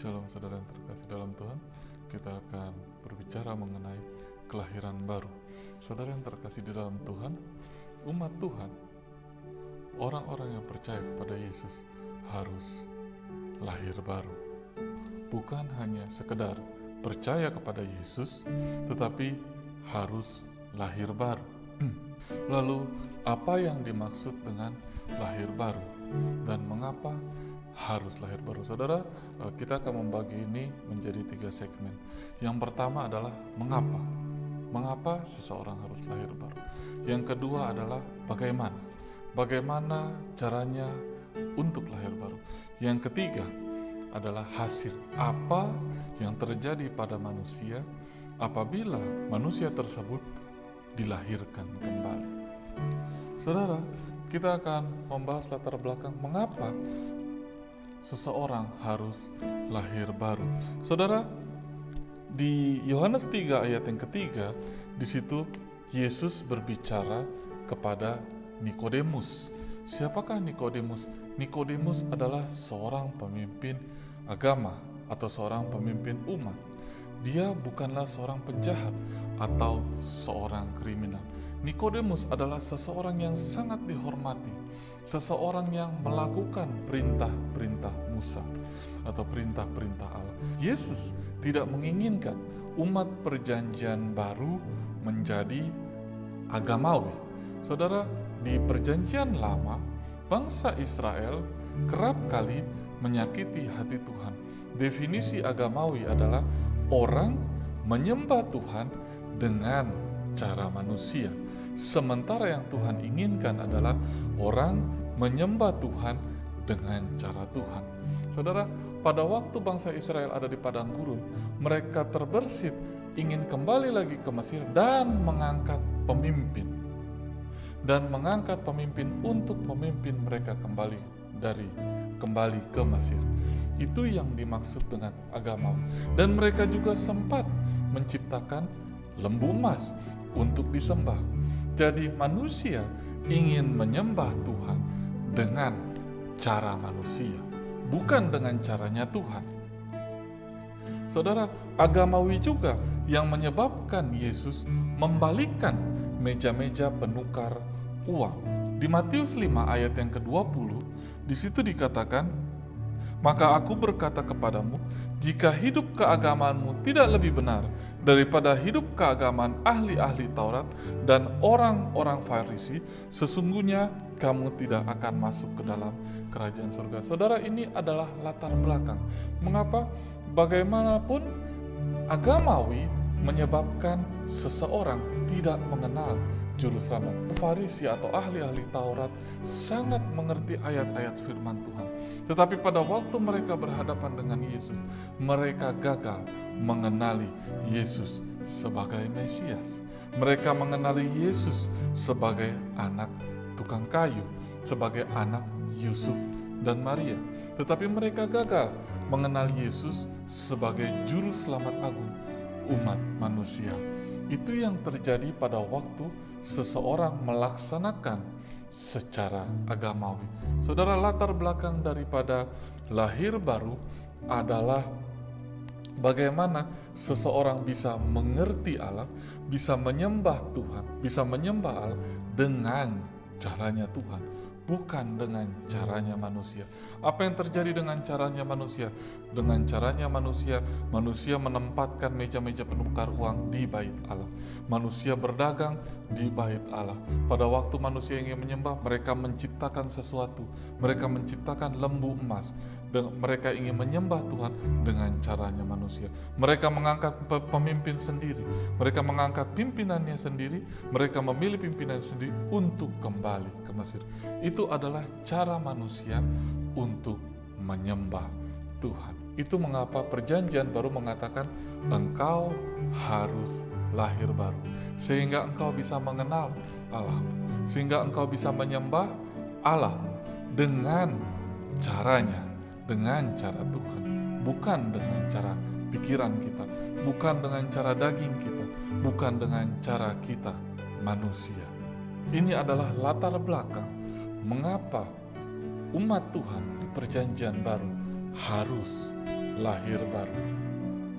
Shalom saudara yang terkasih dalam Tuhan. Kita akan berbicara mengenai kelahiran baru. Saudara yang terkasih di dalam Tuhan, umat Tuhan, orang-orang yang percaya kepada Yesus harus lahir baru. Bukan hanya sekedar percaya kepada Yesus, tetapi harus lahir baru. Lalu, apa yang dimaksud dengan lahir baru? Dan mengapa harus lahir baru? Saudara, kita akan membagi ini menjadi 3 segmen. Yang pertama adalah mengapa. Mengapa seseorang harus lahir baru? Yang kedua adalah bagaimana. Bagaimana caranya untuk lahir baru? Yang ketiga adalah hasil. Apa yang terjadi pada manusia apabila manusia tersebut dilahirkan kembali? Saudara, kita akan membahas latar belakang mengapa seseorang harus lahir baru. Saudara, di Yohanes 3 ayat yang ketiga, di situ Yesus berbicara kepada Nikodemus. Siapakah Nikodemus? Nikodemus adalah seorang pemimpin agama atau seorang pemimpin umat. Dia bukanlah seorang penjahat atau seorang kriminal. Nikodemus adalah seseorang yang sangat dihormati, seseorang yang melakukan perintah-perintah Musa atau perintah-perintah Allah. Yesus tidak menginginkan umat perjanjian baru menjadi agamawi. Saudara, di perjanjian lama, bangsa Israel kerap kali menyakiti hati Tuhan. Definisi agamawi adalah orang menyembah Tuhan dengan cara manusia. Sementara yang Tuhan inginkan adalah orang menyembah Tuhan dengan cara Tuhan. Saudara, pada waktu bangsa Israel ada di padang gurun, mereka terbersit ingin kembali lagi ke Mesir dan mengangkat pemimpin. Dan mengangkat pemimpin untuk memimpin mereka kembali ke Mesir. Itu yang dimaksud dengan agama. Dan mereka juga sempat menciptakan lembu emas untuk disembah. Jadi manusia ingin menyembah Tuhan dengan cara manusia, bukan dengan caranya Tuhan. Saudara, agamawi juga yang menyebabkan Yesus membalikkan meja-meja penukar uang. Di Matius 5 ayat yang ke-20, di situ dikatakan, "Maka aku berkata kepadamu, jika hidup keagamaanmu tidak lebih benar daripada hidup keagamaan ahli-ahli Taurat dan orang-orang Farisi, sesungguhnya kamu tidak akan masuk ke dalam kerajaan surga." Saudara, ini adalah latar belakang. Mengapa? Bagaimanapun agamawi menyebabkan seseorang tidak mengenal juru selamat. Farisi atau ahli-ahli Taurat sangat mengerti ayat-ayat firman Tuhan. Tetapi pada waktu mereka berhadapan dengan Yesus, mereka gagal mengenali Yesus sebagai Mesias. Mereka mengenali Yesus sebagai anak tukang kayu, sebagai anak Yusuf dan Maria. Tetapi mereka gagal mengenal Yesus sebagai juru selamat agung umat manusia. Itu yang terjadi pada waktu seseorang melaksanakan secara agamawi. Saudara, latar belakang daripada lahir baru adalah bagaimana seseorang bisa mengerti Allah, bisa menyembah Tuhan, bisa menyembah Allah dengan caranya Tuhan, bukan dengan caranya manusia. Apa yang terjadi dengan caranya manusia? Dengan caranya manusia menempatkan meja-meja penukar uang di bait Allah. Manusia berdagang di bait Allah. Pada waktu manusia ingin menyembah, mereka menciptakan sesuatu. Mereka menciptakan lembu emas. Dan mereka ingin menyembah Tuhan dengan caranya manusia. Mereka mengangkat pemimpin sendiri. Mereka mengangkat pimpinannya sendiri. Mereka memilih pimpinan sendiri untuk kembali ke Mesir. Itu adalah cara manusia untuk menyembah Tuhan. Itu mengapa perjanjian baru mengatakan engkau harus lahir baru. Sehingga engkau bisa mengenal Allah. Sehingga engkau bisa menyembah Allah dengan caranya, dengan cara Tuhan, bukan dengan cara pikiran kita, bukan dengan cara daging kita, bukan dengan cara kita manusia. Ini adalah latar belakang mengapa umat Tuhan di perjanjian baru harus lahir baru.